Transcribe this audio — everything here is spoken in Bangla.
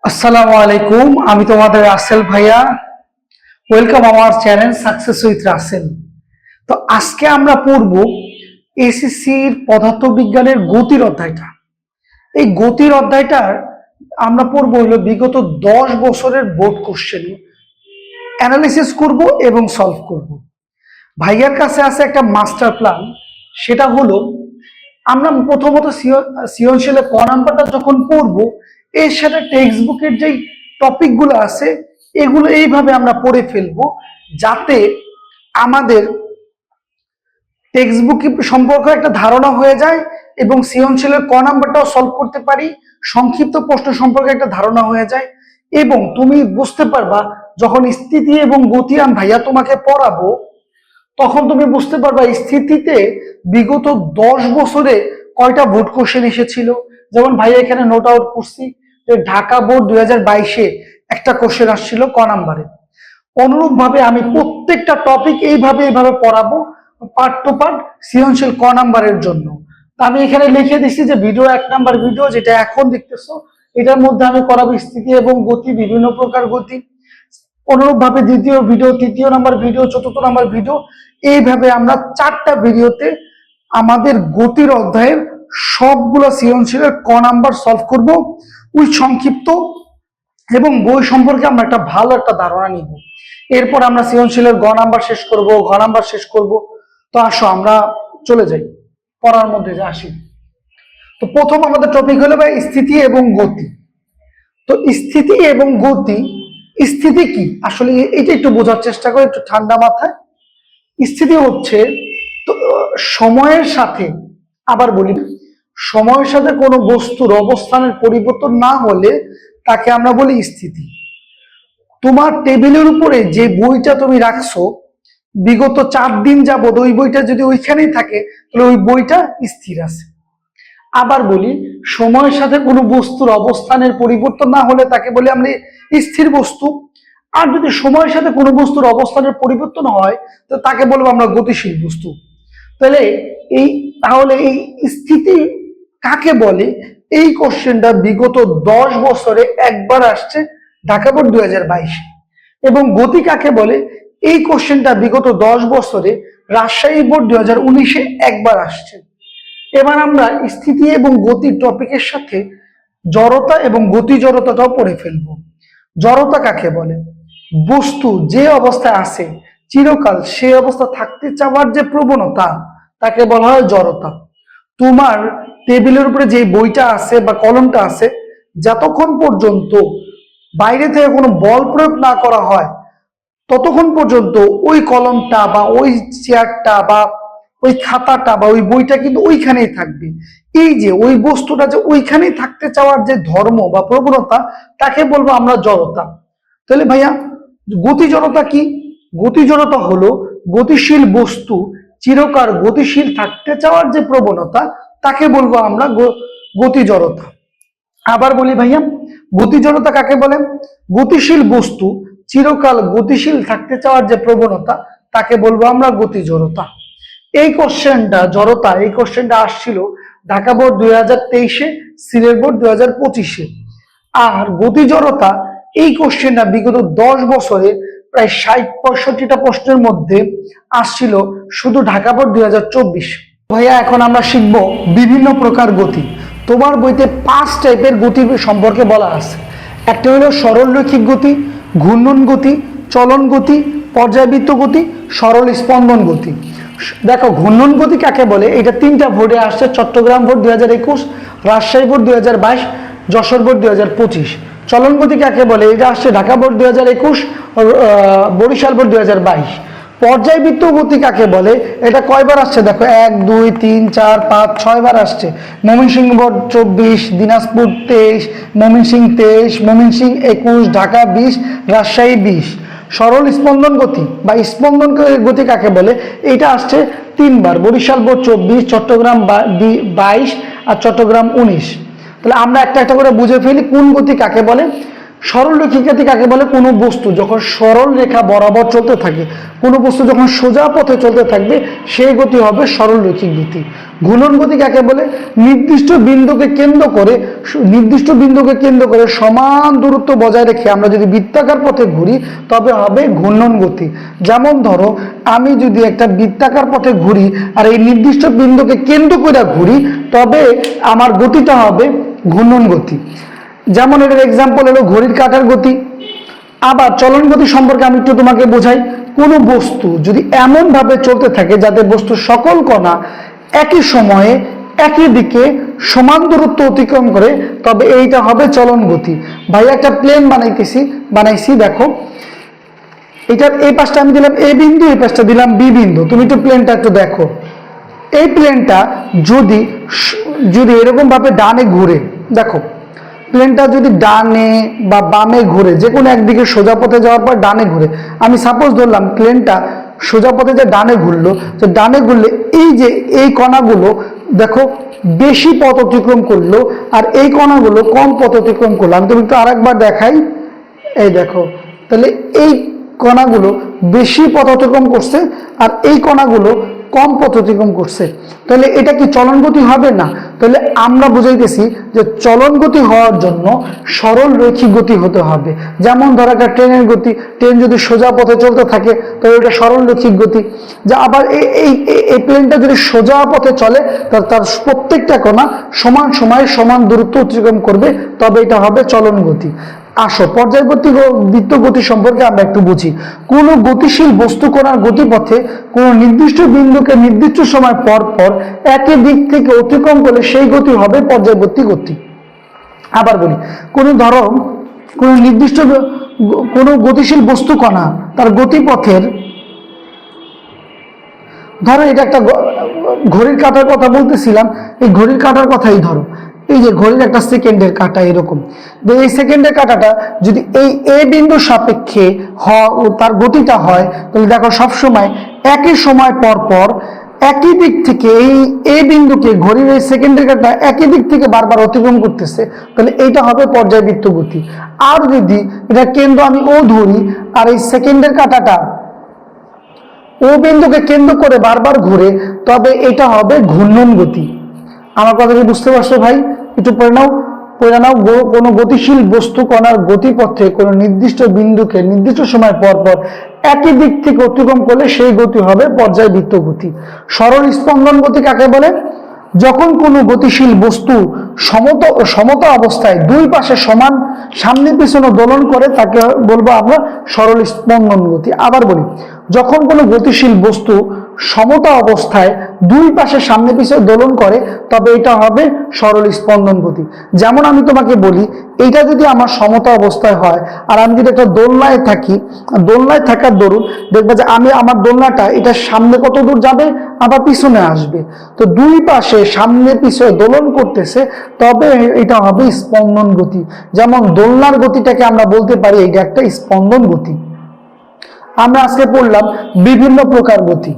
আসসালামু আলাইকুম, আমি তোমাদের রাসেল ভাইয়া। Welcome our channel success with Rasel. তো আজকে আমরা পড়ব এসএসসির পদার্থবিজ্ঞানের গতির অধ্যায়টা। এই গতির অধ্যায়টার আমরা পড়ব হলো বিগত 10 বছরের বোর্ড কোশ্চেন অ্যানালিসিস করব এবং সলভ করব। ভাইয়ার কাছে আছে একটা মাস্টার প্ল্যান, সেটা হলো আমরা প্রথমত সৃজনশীলের ক নাম্বারটা যখন পড়বো এর সাথে টেক্সট বুকের যেই টপিকগুলো আছে এগুলো এইভাবে আমরা পড়ে ফেলবো যাতে আমাদের টেক্সট বুক সম্পর্কে একটা ধারণা হয়ে যায় এবং সৃজনশীলের ক নাম্বারটাও সলভ করতে পারি, সংক্ষিপ্ত প্রশ্ন সম্পর্কে একটা ধারণা হয়ে যায় এবং তুমি বুঝতে পারবা যখন স্থিতি এবং গতি আমি ভাইয়া তোমাকে পড়াবো তখন তুমি বুঝতে পারবা স্থিতিতে বিগত 10 বছরে কয়টা বোর্ড কোশ্চেন এসেছিল। যেমন ভাইয়া এখানে নোট আউট করছি যে ঢাকা বোর্ড 2022-এ একটা কোশ্চেন আসছিল ক নাম্বারে। অনুরূপ ভাবে আমি প্রত্যেকটা টপিক এইভাবে পড়াবো পার্ট টু পার্ট সৃজনশীল ক নাম্বারের জন্য। তা আমি এখানে লিখে দিচ্ছি যে ভিডিও 1 নাম্বার ভিডিও যেটা এখন দেখতেছো এটার মধ্যে আমি করাবো স্থিতি এবং গতি, বিভিন্ন প্রকার গতি। অনুরূপ ভাবে দ্বিতীয় ভিডিও, তৃতীয় নাম্বার ভিডিও, চতুর্থ নাম্বার ভিডিও, এইভাবে আমরা 4টা ভিডিওতে আমাদের গতির অধ্যায়ের সবগুলো সৃজনশীলের ক নাম্বার সলভ করব ওই সংক্ষিপ্ত এবং বই সম্পর্কে আমরা একটা ভালো একটা ধারণা নিব। এরপর আমরা সৃজনশীলের গ নাম্বার শেষ করব, ঘ নাম্বার শেষ করব। তো আসো আমরা চলে যাই পড়ার মধ্যে যে আসি। তো প্রথম আমাদের টপিক হলো ভাই স্থিতি এবং গতি। তো স্থিতি এবং গতি, স্থিতি কি আসলে এটা একটু বোঝার চেষ্টা করে একটু ঠান্ডা মাথায়। স্থিতি হচ্ছে তো সময়ের সাথে, আবার বলি সময়ের সাথে কোনো বস্তুর অবস্থানের পরিবর্তন না হলে তাকে আমরা বলি স্থিতি। তোমার টেবিলের উপরে যে বইটা তুমি রাখছো বিগত 4 দিন যাবত ওই বইটা যদি ওইখানেই থাকে তাহলে ওই বইটা স্থির আছে। আবার বলি সময়ের সাথে কোনো বস্তুর অবস্থানের পরিবর্তন না হলে তাকে বলি আমরা স্থির বস্তু। আর যদি সময়ের সাথে কোনো বস্তুর অবস্থানের পরিবর্তন হয় তো তাকে বলবো আমরা গতিশীল বস্তু। তাহলে এই স্থিতি কাকে বলে, এই কোশ্চেনটা বিগত 10 বছরে একবার আসছে ঢাকা বোর্ড 2022। এবং গতি কাকে বলে, এই কোশ্চেনটা বিগত 10 বছরে রাজশাহী বোর্ড 2019-এ একবার আসছে। এবার আমরা স্থিতি এবং গতি টপিকের সাথে জড়তা এবং গতি জড়তাটাও পড়ে ফেলবো। জড়তা কাকে বলে, বস্তু যে অবস্থায় আছে চিরকাল সেই অবস্থা থাকতে চাওয়ার যে প্রবণতা তাকে বলা হয় জড়তা। তোমার টেবিলের উপরে যে বইটা আছে বা কলমটা আছে যতক্ষণ পর্যন্ত বাইরে থেকে কোনো বল প্রয়োগ না করা হয় ততক্ষণ পর্যন্ত ওই কলমটা বা ওই চেয়ারটা বা ওই খাতাটা বা ওই বইটা কিন্তু ওইখানেই থাকবে। এই যে ওই বস্তুটা যে ওইখানেই থাকতে চাওয়ার যে ধর্ম বা প্রবণতা তাকে বলবো আমরা জড়তা। তাহলে ভাইয়া গতি জড়তা কি, গতি জড়তা হলো গতিশীল বস্তু চিরকাল গতিশীল থাকতে চাওয়ার যে প্রবণতা তাকে বলবো আমরা গতি জড়তা। আবার বলি ভাইয়া গতি জড়তা কাকে বলে, গতিশীল বস্তু চিরকাল গতিশীল থাকতে চাওয়ার যে প্রবণতা তাকে বলবো আমরা গতি জড়তা। এই কোশ্চেনটা জড়তা, এই কোশ্চেনটা আসছিল ঢাকা বোর্ড 2023-এ, সিলেট বোর্ড 2025-এ। আর গতি জড়তা এই কোশ্চেনটা বিগত 10 বছরে প্রায় 60-65টা প্রশ্নের মধ্যে আসছিল শুধু ঢাকা বোর্ড 2024। ভাইয়া এখন আমরা শিখব বিভিন্ন প্রকার গতি। তোমার বইতে 5 টাইপের গতি সম্পর্কে বলা আছে। একটা হলো সরল রৈখিক গতি, ঘূর্ণন গতি, চলন গতি, পর্যায়বৃত্ত গতি, সরল স্পন্দন গতি। দেখো ঘূর্ণন গতি কাকে বলে, এটা 3টা বোর্ডে আসছে, Chittagong board 2021, Rajshahi board 2022, Jessore board 2025। চলন গতি কাকে বলে, এটা আসছে ঢাকা বোর্ড 2021, বরিশাল বোর্ড 2022। পর্যায়বৃত্ত গতি কাকে বলে, এটা কয়বার আসছে দেখো 1 2 3 4 5 6 বার আসছে। ময়মনসিংহ বোর্ড 24, দিনাজপুর 23, ময়মনসিংহ 23, ময়মনসিংহ 21, ঢাকা 20, রাজশাহী 20। সরল স্পন্দন গতি বা স্পন্দন গতি কাকে বলে, এটা আসছে 3 বার, বরিশাল বোর্ড 24, চট্টগ্রাম 22 আর চট্টগ্রাম 19। তাহলে আমরা একটা একটা করে বুঝে ফেলি কোন গতি কাকে বলে। সরলরৈখিক গতি কাকে বলে? কোনো বস্তু যখন সরল রেখা বরাবর চলতে থাকে, কোনো বস্তু যখন সোজা পথে চলতে থাকবে, সেই গতি হবে সরলরৈখিক গতি। ঘূর্ণন গতি কাকে বলে? নির্দিষ্ট বিন্দুকে কেন্দ্র করে সমান দূরত্ব বজায় রেখে আমরা যদি বৃত্তাকার পথে ঘুরি তবে হবে ঘূর্ণন গতি। যেমন ধরো, আমি যদি একটা বৃত্তাকার পথে ঘুরি আর এই নির্দিষ্ট বিন্দুকে কেন্দ্র করে ঘুরি, তবে আমার গতিটা হবে ঘূর্ণন গতি। যেমন এটার এক্সাম্পল হলো ঘড়ির কাঁটার গতি। আবার চলন গতি সম্পর্কে আমি একটু তোমাকে বোঝাই। কোনো বস্তু যদি এমন ভাবে চলতে থাকে যাতে বস্তুর সকল কণা একই সময়ে একই দিকে সমান দূরত্ব অতিক্রম করে, তবে এইটা হবে চলন গতি। ভাই একটা প্লেন বানাইছি দেখো, এটার এই পাশটা আমি দিলাম এ বিন্দু, এই পাশটা দিলাম বি বিন্দু। তুমি একটু প্লেনটা একটু দেখো। এই প্লেনটা যদি এরকম ভাবে ডানে ঘুরে, দেখো প্লেনটা যদি ডানে বা বামে ঘুরে, যে কোনো একদিকে সোজা পথে যাওয়ার পর ডানে ঘুরে, আমি সাপোজ ধরলাম প্লেনটা সোজা পথে যে ডানে ঘুরলো, তো ডানে ঘুরলে এই যে এই কণাগুলো দেখো বেশি পথ অতিক্রম করলো আর এই কণাগুলো কম পথ অতিক্রম করলো। আমি তুমি একটু আরেকবার দেখাই, এই দেখো, তাহলে এই কণাগুলো বেশি পথ অতিক্রম করছে আর এই কণাগুলো কম পথ অতিক্রম করছে। তাহলে এটা কি চলন গতি হবে না? তাহলে আমরা বুঝাইতেছি যে চলন গতি হওয়ার জন্য সরল রৈখিক গতি হতে হবে। যেমন ধরো একটা ট্রেনের গতি, ট্রেন যদি সোজা পথে চলতে থাকে তাহলে এটা সরল রৈখিক গতি। যে আবার এই প্লেনটা যদি সোজা পথে চলে তার প্রত্যেকটা কণা সমান সময়ে সমান দূরত্ব অতিক্রম করবে, তবে এটা হবে চলন গতি। আসো পর্যায়বর্তী বৃত্ত গতি সম্পর্কে আমরা একটু বুঝি। কোনো গতিশীল বস্তু কণার গতিপথে কোনো নির্দিষ্ট বিন্দুকে নির্দিষ্ট সময় পর পর একই দিক থেকে অতিক্রম করলে সেই গতি হবে পর্যায়বর্তী গতি। আবার বলি, ধরো কোনো নির্দিষ্ট কোনো গতিশীল বস্তু কণা তার গতিপথের, ধরো এটা একটা ঘড়ির কাঁটার কথা বলতেছিলাম, এই ঘড়ির কাঁটার কথাই ধরো, এই যে ঘড়ির একটা সেকেন্ডের কাঁটা এরকম, এই সেকেন্ডের কাঁটাটা যদি এই এ বিন্দুর সাপেক্ষে তার গতিটা হয়, তাহলে দেখো সবসময় একই সময় পর পর একই দিক থেকে এই এ বিন্দুকে ঘড়ির এই সেকেন্ডের কাঁটা একই দিক থেকে বারবার অতিক্রম করতেছে, তাহলে এইটা হবে পর্যায়বৃত্ত গতি। আর যদি এটা কেন্দ্র আমি ও ধরি আর এই সেকেন্ডের কাঁটাটা ও বিন্দুকে কেন্দ্র করে বারবার ঘুরে, তবে এটা হবে ঘূর্ণন গতি। আমার কথা কি বুঝতে পারছো ভাই? একটু পড়ে নাও। কোনো গতিশীল বস্তু কণার গতিপথে কোনো নির্দিষ্ট বিন্দুকে নির্দিষ্ট সময় পর পর একই দিক থেকে অতিক্রম করলে সেই গতি হবে পর্যায়বৃত্ত গতি। সরল স্পন্দন গতি কাকে বলে? যখন কোনো গতিশীল বস্তু সমতা অবস্থায় দুই পাশে সমান সামনে পিছনে দোলন করে তাকে বলবো আমরা সরল স্পন্দন গতি। আবার বলি, যখন কোনো গতিশীল বস্তু সমতা অবস্থায় দুই পাশে সামনে পিছনে দোলন করে তবে এটা হবে সরল স্পন্দন গতি। যেমন আমি তোমাকে বলি, এইটা যদি আমার সমতা অবস্থায় হয় আর আমি যদি একটা দোলনায় থাকি, দোলনায় থাকার দরুন দেখবে যে আমার দোলনাটা এটা সামনে কত দূর যাবে আবার পিছনে আসবে, তো দুই পাশে সামনে পিছনে দোলন করতেছে, তবে এটা হবে স্পন্দন গতি। যেমন দোলনার গতিটাকে আমরা বলতে পারি এটা একটা স্পন্দন গতি। আমরা আজকে পড়লাম বিভিন্ন প্রকার গতি।